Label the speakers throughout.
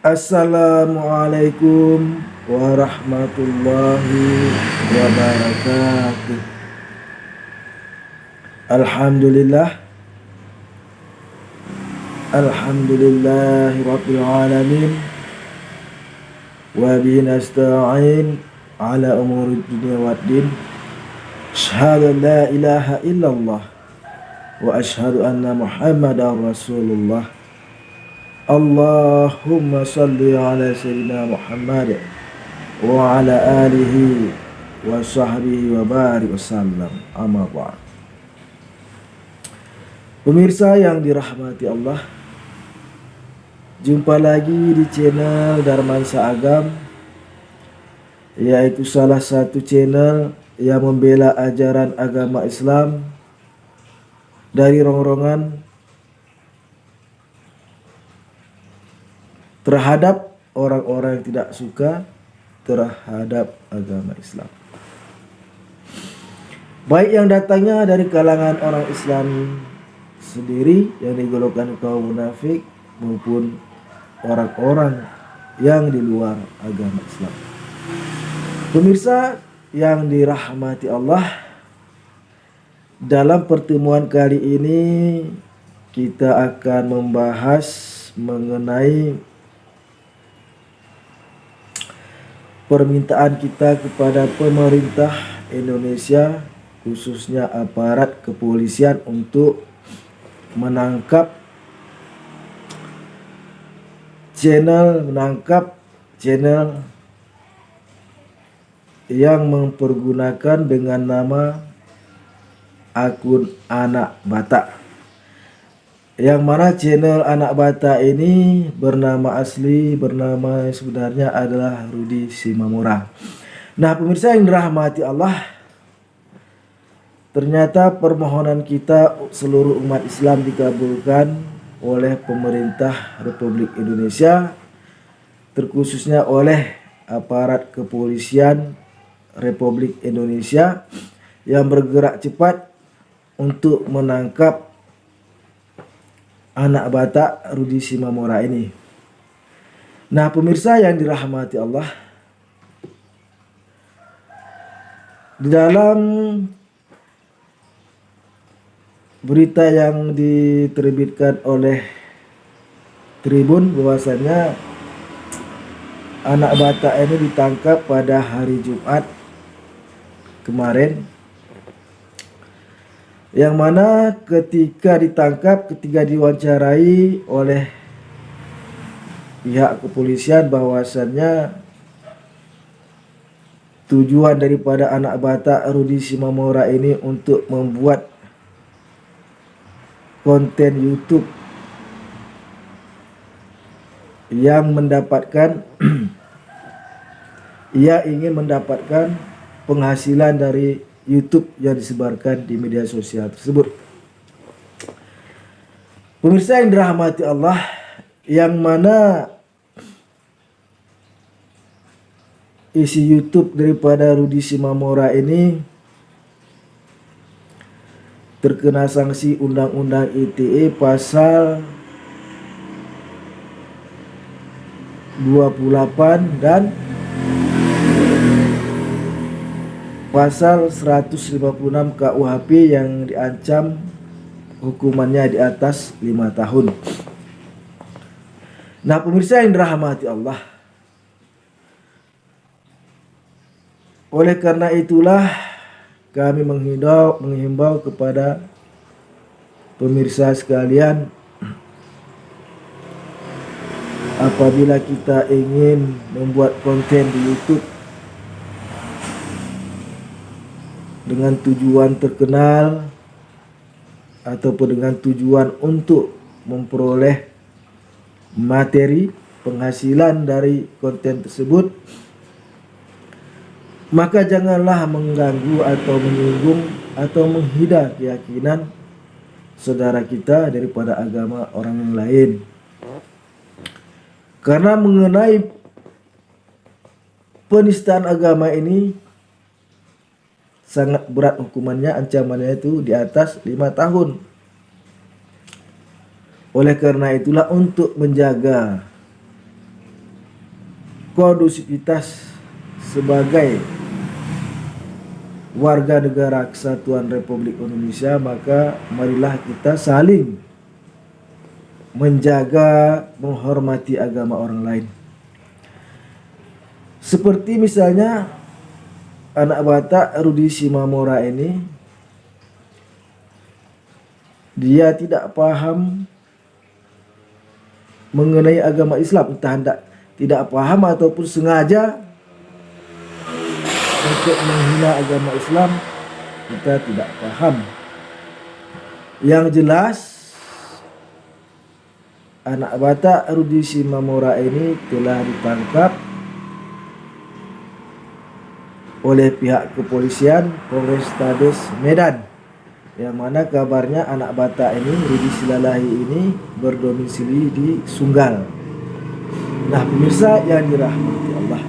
Speaker 1: Assalamualaikum warahmatullahi wabarakatuh. Alhamdulillah, alhamdulillahi rabbil alamin. Wa bihi nasta'in ala umuri dunya waddin. Asyhadu an la ilaha illallah wa asyhadu anna Muhammadar Rasulullah. Allahumma salli ala sayyidina Muhammad wa ala alihi wa sahbihi wa barik wasallam. Amma ba'd. Pemirsa yang dirahmati Allah, jumpa lagi di channel Darmansa Agam, yaitu salah satu channel yang membela ajaran agama Islam dari rongrongan terhadap orang-orang yang tidak suka terhadap agama Islam, baik yang datangnya dari kalangan orang Islam sendiri yang digolongkan kaum munafik maupun orang-orang yang di luar agama Islam. Pemirsa yang dirahmati Allah, dalam pertemuan kali ini kita akan membahas mengenai permintaan kita kepada pemerintah Indonesia, khususnya aparat kepolisian, untuk menangkap channel yang mempergunakan dengan nama akun Anak Batak, yang mana channel Anak Batak ini bernama sebenarnya adalah Rudi Simamora. Nah, pemirsa yang dirahmati Allah, ternyata permohonan kita seluruh umat Islam dikabulkan oleh pemerintah Republik Indonesia, terkhususnya oleh aparat kepolisian Republik Indonesia yang bergerak cepat untuk menangkap Anak Batak Rudi Simamora ini. Nah, pemirsa yang dirahmati Allah, di dalam berita yang diterbitkan oleh Tribun bahwasanya Anak Batak ini ditangkap pada hari Jumat kemarin, yang mana ketika diwawancarai oleh pihak kepolisian bahwasannya tujuan daripada Anak Batak Rudi Simamora ini untuk membuat konten YouTube yang mendapatkan ia ingin mendapatkan penghasilan dari YouTube yang disebarkan di media sosial tersebut. Pemirsa yang dirahmati Allah, yang mana isi YouTube daripada Rudi Simamora ini terkena sanksi Undang-Undang ITE pasal 28 dan pasal 156 KUHP yang diancam hukumannya di atas 5 tahun. Nah, pemirsa yang dirahmati Allah, oleh karena itulah kami menghimbau kepada pemirsa sekalian, apabila kita ingin membuat konten di YouTube dengan tujuan terkenal ataupun dengan tujuan untuk memperoleh materi penghasilan dari konten tersebut, maka janganlah mengganggu atau menyinggung atau menghina keyakinan saudara kita daripada agama orang yang lain. Karena mengenai penistaan agama ini sangat berat hukumannya, ancamannya itu di atas 5 tahun. Oleh karena itulah, untuk menjaga kondusivitas sebagai warga negara Kesatuan Republik Indonesia, maka marilah kita saling menjaga, menghormati agama orang lain. Seperti misalnya anak Batak Rudi Simamora ini, dia tidak paham mengenai agama Islam, entah tidak paham ataupun sengaja untuk menghina agama Islam, kita tidak paham. Yang jelas anak Batak Rudi Simamora ini telah ditangkap oleh pihak kepolisian Polrestabes Medan, yang mana kabarnya anak Batak ini, Rudi Silalahi ini, berdomisili di Sunggal. Nah pemirsa yang dirahmati Allah,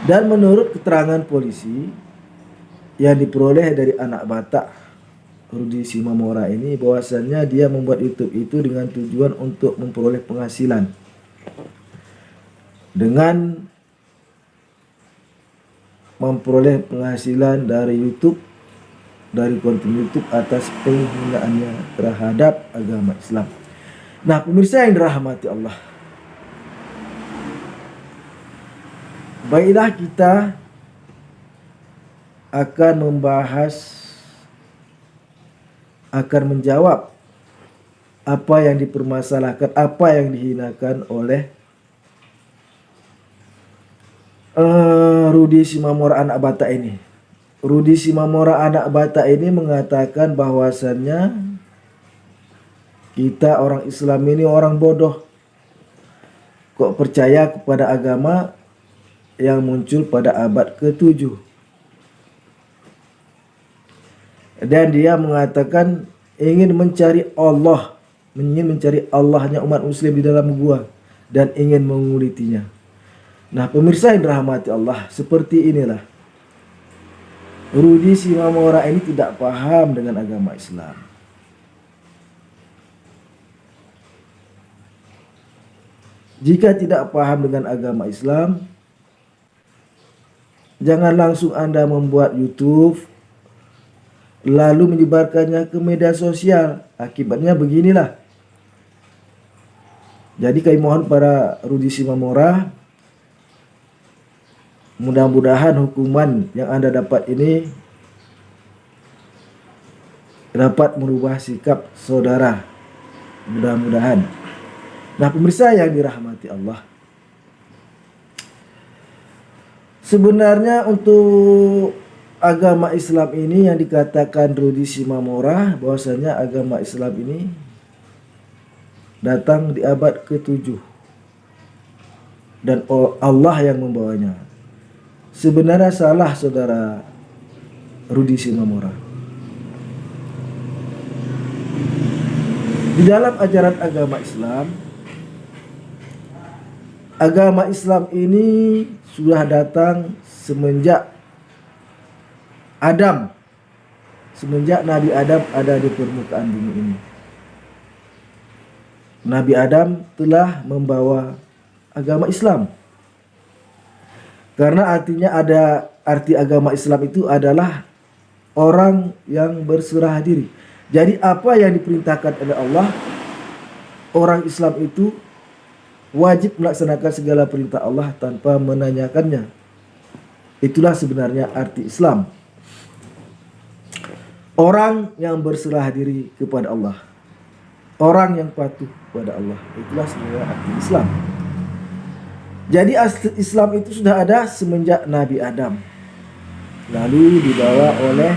Speaker 1: dan menurut keterangan polisi yang diperoleh dari anak Batak Rudi Simamora ini, bahwasannya dia membuat YouTube itu dengan tujuan untuk memperoleh penghasilan dengan memperoleh penghasilan dari YouTube, dari konten YouTube atas penghinaannya terhadap agama Islam. Nah pemirsa yang dirahmati Allah, baiklah kita akan membahas, akan menjawab apa yang dipermasalahkan, apa yang dihinakan oleh Rudi Simamora anak Batak ini. Rudi Simamora anak Batak ini mengatakan bahwasannya kita orang Islam ini orang bodoh, kok percaya kepada agama yang muncul pada abad ke-7. Dan dia mengatakan ingin mencari Allah, ingin mencari Allahnya umat muslim di dalam gua dan ingin mengulitinya. Nah pemirsa yang dirahmati Allah, seperti inilah Rudi Simamora ini tidak paham dengan agama Islam. Jika tidak paham dengan agama Islam, jangan langsung Anda membuat YouTube lalu menyebarkannya ke media sosial. Akibatnya beginilah. Jadi kami mohon para Rudi Simamora, mudah-mudahan hukuman yang Anda dapat ini dapat merubah sikap saudara. Mudah-mudahan. Nah pemirsa yang dirahmati Allah, sebenarnya untuk agama Islam ini yang dikatakan Rudi Simamora, bahwasanya agama Islam ini datang di abad ke-7 dan Allah yang membawanya. Sebenarnya salah saudara Rudi Simamora. Di dalam ajaran agama Islam ini sudah datang semenjak Adam, semenjak Nabi Adam ada di permukaan bumi ini. Nabi Adam telah membawa agama Islam. Karena arti agama Islam itu adalah orang yang berserah diri. Jadi apa yang diperintahkan oleh Allah, orang Islam itu wajib melaksanakan segala perintah Allah tanpa menanyakannya. Itulah sebenarnya arti Islam. Orang yang berserah diri kepada Allah, orang yang patuh kepada Allah, itulah sebenarnya arti Islam. Jadi Islam itu sudah ada semenjak Nabi Adam, lalu dibawa oleh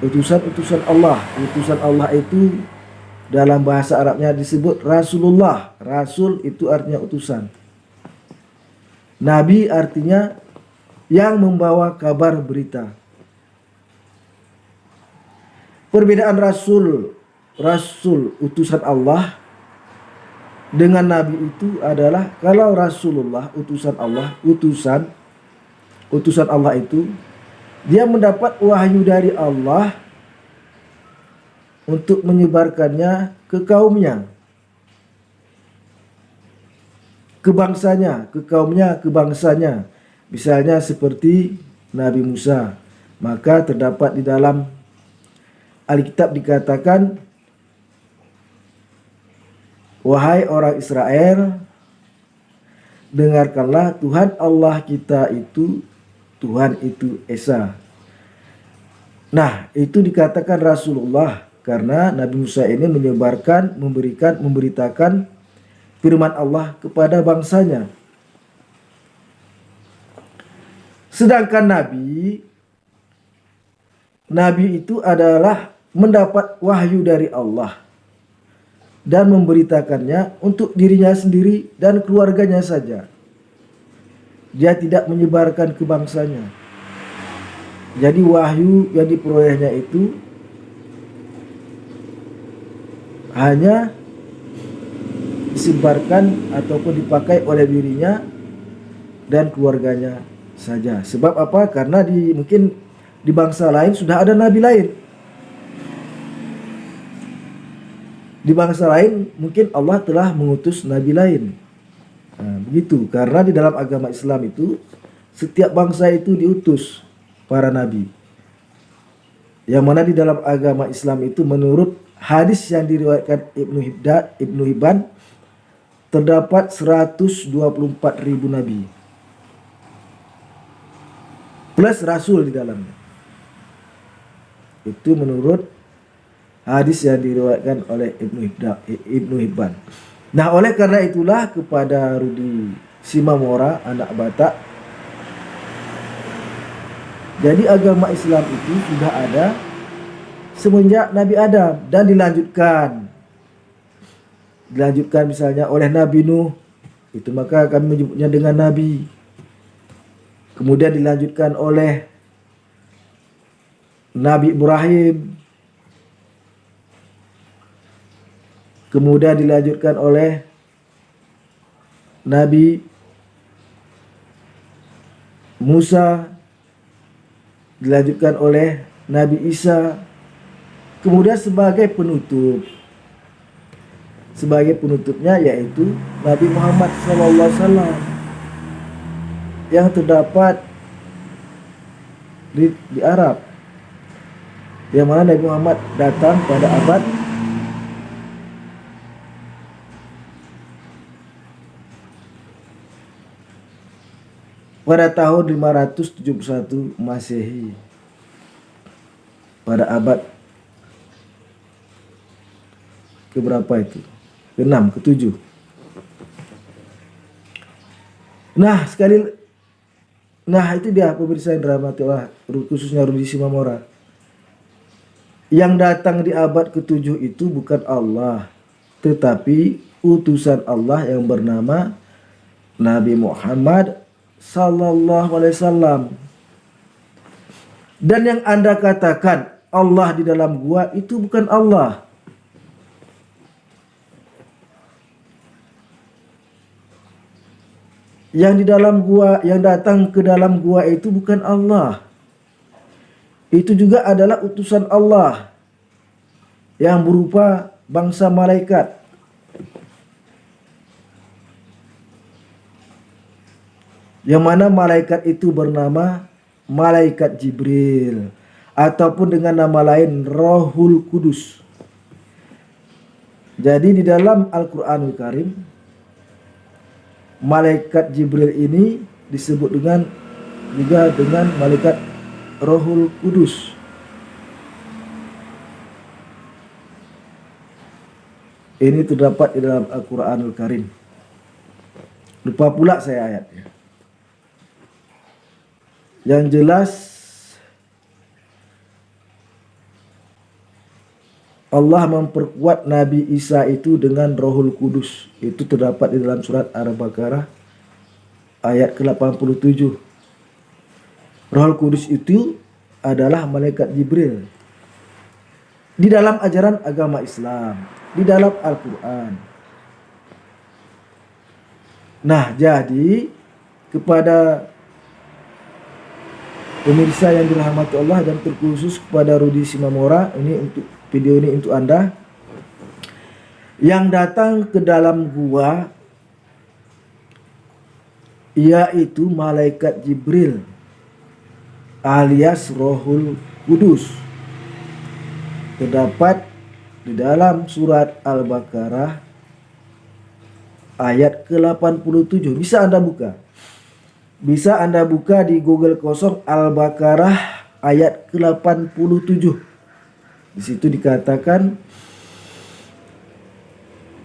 Speaker 1: utusan-utusan Allah. Utusan Allah itu dalam bahasa Arabnya disebut Rasulullah. Rasul itu artinya utusan. Nabi artinya yang membawa kabar berita. Perbedaan Rasul utusan Allah dengan Nabi itu adalah, kalau Rasulullah utusan Allah, utusan Allah itu dia mendapat wahyu dari Allah untuk menyebarkannya ke kaumnya, ke bangsanya, ke kaumnya, ke bangsanya. Misalnya seperti Nabi Musa. Maka terdapat di dalam Alkitab dikatakan, wahai orang Israel, dengarkanlah Tuhan Allah kita itu, Tuhan itu Esa. Nah, itu dikatakan Rasulullah karena Nabi Musa ini menyebarkan, memberitakan firman Allah kepada bangsanya. Sedangkan Nabi itu adalah mendapat wahyu dari Allah dan memberitakannya untuk dirinya sendiri dan keluarganya saja. Dia tidak menyebarkan ke bangsanya. Jadi wahyu yang diperolehnya itu hanya disebarkan ataupun dipakai oleh dirinya dan keluarganya saja. Sebab apa? Karena mungkin di bangsa lain sudah ada nabi lain. Di bangsa lain mungkin Allah telah mengutus nabi lain. Nah, begitu. Karena di dalam agama Islam itu setiap bangsa itu diutus para nabi. Yang mana di dalam agama Islam itu menurut hadis yang diriwayatkan Ibnu Hibban terdapat 124.000 nabi. Plus rasul di dalamnya. Itu menurut hadis yang diriwayatkan oleh Ibnu Hibban. Nah, oleh karena itulah kepada Rudi Simamora, anak Batak, jadi agama Islam itu sudah ada semenjak Nabi Adam dan dilanjutkan misalnya oleh Nabi Nuh, itu maka kami menyebutnya dengan Nabi. Kemudian dilanjutkan oleh Nabi Ibrahim, kemudian dilanjutkan oleh Nabi Musa, dilanjutkan oleh Nabi Isa, kemudian sebagai penutupnya yaitu Nabi Muhammad SAW yang terdapat di Arab, yang mana Nabi Muhammad datang pada abad pada tahun 571 Masehi, pada abad keberapa itu? Ke-6, ke-7. Nah itu dia pemirsa yang dirahmati Allah, khususnya Rudi Simamora. Yang datang di abad ke-7 itu bukan Allah, tetapi utusan Allah yang bernama Nabi Muhammad Sallallahu Alaihi Wasallam. Dan yang Anda katakan Allah di dalam gua itu bukan Allah. Yang di dalam gua, yang datang ke dalam gua itu bukan Allah. Itu juga adalah utusan Allah yang berupa bangsa malaikat. Yang mana malaikat itu bernama Malaikat Jibril, ataupun dengan nama lain Rohul Kudus. Jadi di dalam Al-Quranul Karim, Malaikat Jibril ini disebut juga dengan Malaikat Rohul Kudus. Ini terdapat di dalam Al-Quranul Karim. Lupa pula saya ayatnya. Yang jelas Allah memperkuat Nabi Isa itu dengan Rohul Kudus. Itu terdapat di dalam surat Al-Baqarah ayat ke-87. Rohul Kudus itu adalah Malaikat Jibril. Di dalam ajaran agama Islam, di dalam Al-Quran. Nah, jadi kepada pemirsa yang dirahmati Allah dan terkhusus kepada Rudi Simamora, ini untuk video ini untuk Anda. Yang datang ke dalam gua yaitu malaikat Jibril alias Rohul Kudus. Terdapat di dalam surat Al-Baqarah ayat ke-87. Bisa Anda buka. Bisa Anda buka di Google kosong Al-Baqarah ayat ke-87. Di situ dikatakan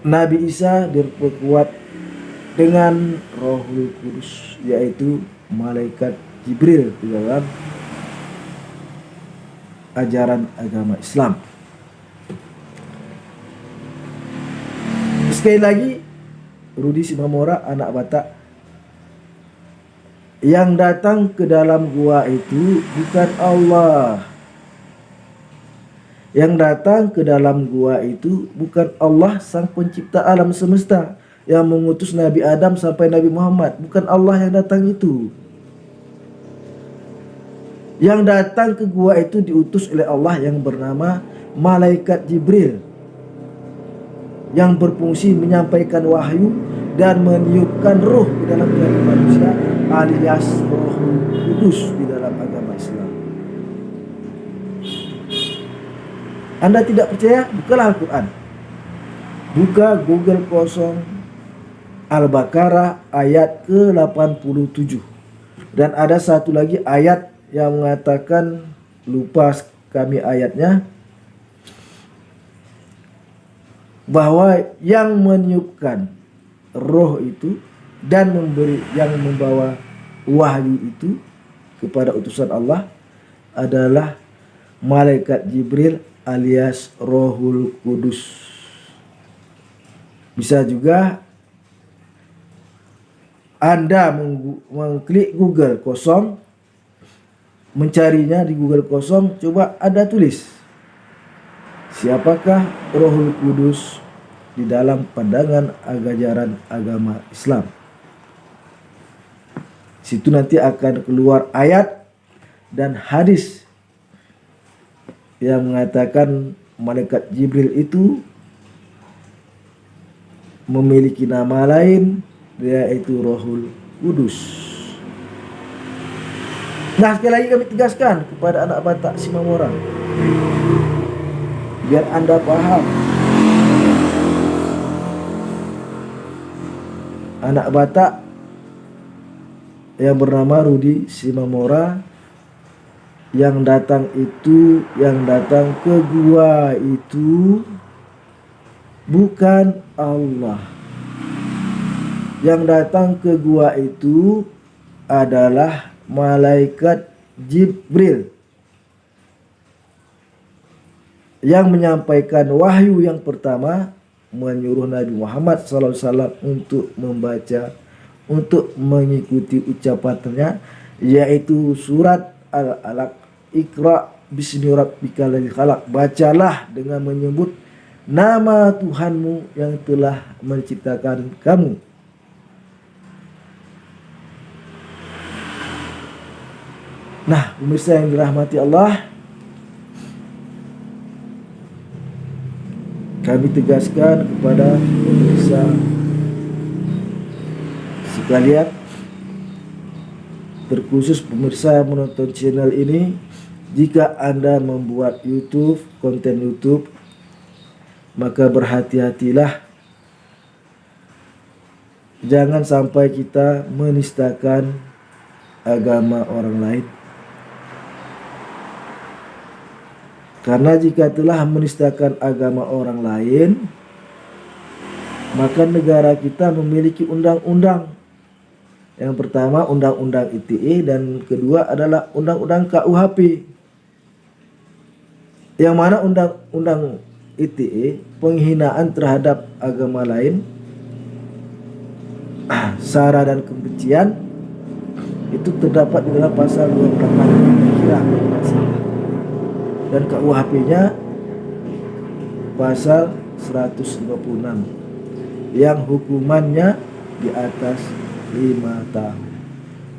Speaker 1: Nabi Isa diperkuat dengan Rohul Kudus, yaitu malaikat Jibril di dalam ajaran agama Islam. Sekali lagi, Rudi Simamora, anak Batak. Yang datang ke dalam gua itu bukan Allah. Yang datang ke dalam gua itu bukan Allah sang pencipta alam semesta yang mengutus Nabi Adam sampai Nabi Muhammad. Bukan Allah yang datang itu. Yang datang ke gua itu diutus oleh Allah yang bernama malaikat Jibril, yang berfungsi menyampaikan wahyu dan meniupkan ruh di dalam diri manusia alias Rohul Kudus di dalam agama Islam. Anda tidak percaya? Bukalah Al-Quran. Buka Google kosong Al-Baqarah ayat ke-87. Dan ada satu lagi ayat yang mengatakan, lupa kami ayatnya, bahwa yang meniupkan roh itu dan yang membawa wahyu itu kepada utusan Allah adalah malaikat Jibril alias Rohul Kudus. Bisa juga Anda mengklik Google kosong, mencarinya di Google kosong, coba Anda tulis siapakah Rohul Kudus di dalam pandangan ajaran agama Islam. Situ nanti akan keluar ayat dan hadis yang mengatakan malaikat Jibril itu memiliki nama lain, yaitu Rohul Kudus. Nah, sekali lagi kami tegaskan kepada anak Batak Simamora, biar Anda paham. Anak Batak yang bernama Rudi Simamora, yang datang ke gua itu bukan Allah. Yang datang ke gua itu adalah malaikat Jibril yang menyampaikan wahyu yang pertama, menyuruh Nabi Muhammad SAW untuk membaca, untuk mengikuti ucapannya, yaitu surat Al-Alaq, Iqra bismi rabbikal ladzi khalaq. Bacalah dengan menyebut nama Tuhanmu yang telah menciptakan kamu. Nah, pemirsa yang dirahmati Allah, kami tegaskan kepada pemirsa sekalian, terkhusus pemirsa yang menonton channel ini, jika Anda membuat YouTube, konten YouTube, maka berhati-hatilah. Jangan sampai kita menistakan agama orang lain. Karena jika telah menistakan agama orang lain, maka negara kita memiliki undang-undang. Yang pertama Undang-Undang ITE dan kedua adalah Undang-Undang KUHP. Yang mana Undang-Undang ITE, penghinaan terhadap agama lain, sara dan kebencian, itu terdapat di dalam pasal 28 kira, dan KUHP-nya pasal 156 yang hukumannya di atas 5 tahun.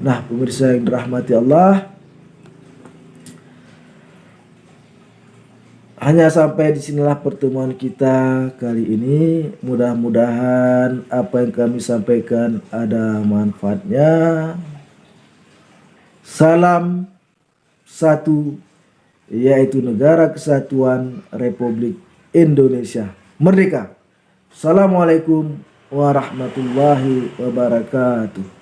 Speaker 1: Nah, pemirsa yang dirahmati Allah, Hanya sampai disinilah pertemuan kita kali ini. Mudah-mudahan apa yang kami sampaikan ada manfaatnya. Salam satu, yaitu Negara Kesatuan Republik Indonesia Merdeka. Assalamualaikum warahmatullahi wabarakatuh.